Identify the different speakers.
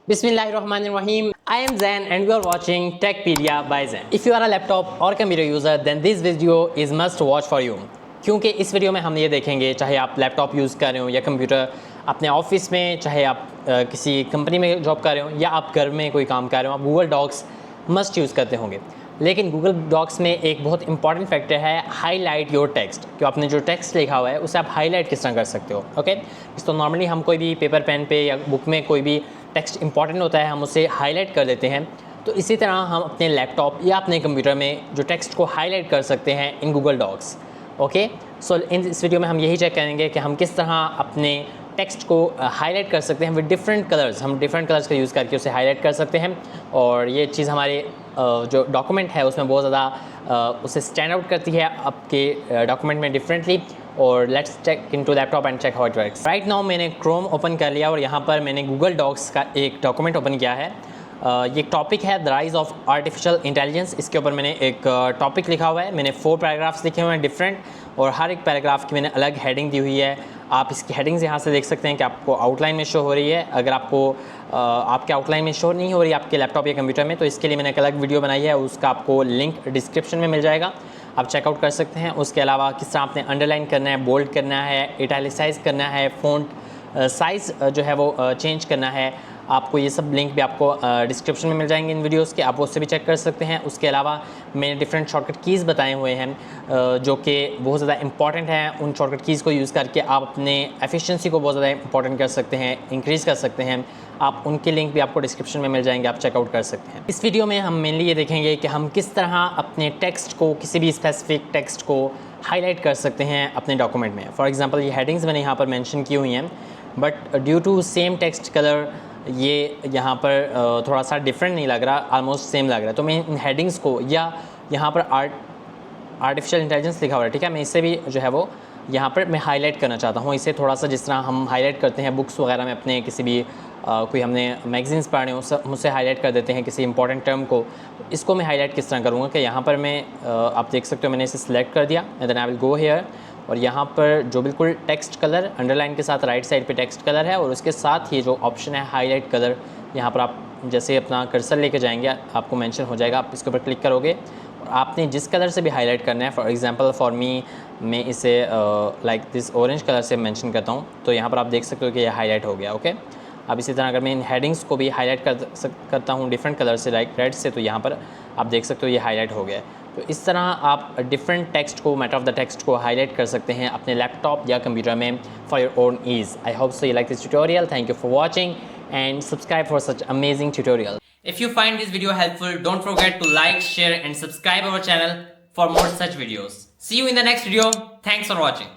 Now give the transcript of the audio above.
Speaker 1: Bismillahirrahmanirrahim. I am Zain and you are watching Techpedia by Zain. If you are a laptop or computer user, then this video is must watch for you. क्योंकि इस video में हम ये देखेंगे, चाहे आप laptop use कर रहे हो या कंप्यूटर अपने ऑफिस में, चाहे आप किसी कंपनी में जॉब कर रहे हो या आप घर में कोई काम कर रहे हो, आप गूगल डॉक्स मस्ट यूज़ करते होंगे। लेकिन गूगल डॉक्स में एक बहुत इंपॉर्टेंट फैक्टर है हाईलाइट योर टेक्स्ट। कि आपने जो टेक्स्ट लिखा हुआ है उसे आप हाईलाइट किस तरह कर सकते हो। ओके, तो नॉर्मली हम कोई भी पेपर पेन पे या बुक में कोई भी टेक्स्ट इंपॉर्टेंट होता है हम उसे हाईलाइट कर देते हैं। तो इसी तरह हम अपने लैपटॉप या अपने कंप्यूटर में जो टेक्स्ट को हाईलाइट कर सकते हैं इन गूगल डॉक्स। ओके, सो इस वीडियो में हम यही चेक करेंगे कि हम किस तरह अपने टेक्स्ट को हाईलाइट कर सकते हैं विद डिफरेंट कलर्स। हम डिफरेंट कलर्स का यूज़ करके उसे हाईलाइट कर सकते हैं और ये चीज़ हमारे जो डॉक्यूमेंट है उसमें बहुत ज़्यादा उसे स्टैंड आउट करती है आपके डॉक्यूमेंट में डिफरेंटली। और let's check into laptop and check how it works. Right now मैंने क्रोम ओपन कर लिया और यहाँ पर मैंने गूगल डॉक्स का एक डॉक्यूमेंट ओपन किया है। ये टॉपिक है the rise of artificial intelligence. इसके ऊपर मैंने एक टॉपिक लिखा हुआ है। मैंने 4 पैराग्राफ्स लिखे हुए हैं डिफरेंट, और हर एक पैराग्राफ की मैंने अलग हेडिंग दी हुई है। आप इसकी हेडिंग्स यहाँ से देख सकते हैं कि आपको आउटलाइन में शो हो रही है। अगर आपको आपके आउटलाइन में शो नहीं हो रही आपके लैपटॉप या कंप्यूटर में, तो इसके लिए मैंने एक अलग वीडियो बनाई है, उसका आपको लिंक डिस्क्रिप्शन में मिल जाएगा, आप चेकआउट कर सकते हैं। उसके अलावा किस तरह आपने अंडरलाइन करना है, बोल्ड करना है, इटैलिसाइज करना है, फ़ॉन्ट साइज़ जो है वो चेंज करना है, आपको ये सब लिंक भी आपको डिस्क्रिप्शन में मिल जाएंगे इन वीडियोस के, आप उससे भी चेक कर सकते हैं। उसके अलावा मैंने डिफरेंट शॉर्टकट कीज़ बताए हुए हैं जो कि बहुत ज़्यादा इंपॉर्टेंट हैं। उन शॉर्टकट कीज़ को यूज़ करके आप अपने एफिशिएंसी को बहुत ज़्यादा इंपॉर्टेंट कर सकते हैं, इंक्रीज़ कर सकते हैं। आप उनके लिंक भी आपको डिस्क्रिप्शन में मिल जाएंगे, आप चेकआउट कर सकते हैं। इस वीडियो में हम मेनली ये देखेंगे कि हम किस तरह अपने टेक्स्ट को, किसी भी स्पेसिफिक टेक्स्ट को हाईलाइट कर सकते हैं अपने डॉक्यूमेंट में। फॉर एग्जांपल ये हेडिंग्स मैंने यहाँ पर मेंशन की हुई हैं, but due to same text colour ये यहाँ पर थोड़ा सा डिफरेंट नहीं लग रहा, ऑलमोस्ट सेम लग रहा है। तो मैं इन हेडिंग्स को, या यहाँ पर आर्टिफिशियल इंटेलिजेंस लिखा हुआ है, ठीक है, मैं इसे भी जो है वो यहाँ पर मैं हाईलाइट करना चाहता हूँ। इसे थोड़ा सा जिस तरह हम हाईलाइट करते हैं बुक्स वगैरह में, अपने किसी भी कोई हमने मैगजीन्स पढ़े हो हम उसे हाईलाइट कर देते हैं किसी इंपॉर्टेंट टर्म को। इसको मैं हाईलाइट किस तरह करूँगा कि यहाँ पर मैं आप देख सकते हो मैंने इसे सिलेक्ट कर दिया, and then I will go here, और यहाँ पर जो बिल्कुल टेक्स्ट कलर अंडरलाइन के साथ राइट साइड पे टेक्स्ट कलर है, और उसके साथ ये जो ऑप्शन है हाईलाइट कलर, यहाँ पर आप जैसे अपना कर्सर लेके जाएंगे आपको मेंशन हो जाएगा, आप इसके ऊपर क्लिक करोगे और आपने जिस कलर से भी हाईलाइट करना है, फॉर एग्जांपल फॉर मी मैं इसे लाइक दिस ऑरेंज कलर से मेंशन करता हूँ, तो यहाँ पर आप देख सकते हो कि ये हाईलाइट हो गया। ओके, अब इसी तरह अगर मैं इन हेडिंग्स को भी हाईलाइट करता हूँ डिफरेंट कलर से, लाइक रेड से, तो यहाँ पर आप देख सकते हो ये हाईलाइट हो गया। तो इस तरह आप डिफरेंट टेक्स्ट को, मैटर ऑफ द टेक्स्ट को हाईलाइट कर सकते हैं अपने लैपटॉप या कंप्यूटर में for your own ease. I hope so you like this tutorial. Thank you for watching and subscribe for such amazing tutorial. If you find this video helpful, don't forget to like, share and subscribe our channel for more such videos. See you in the next video. Thanks for watching.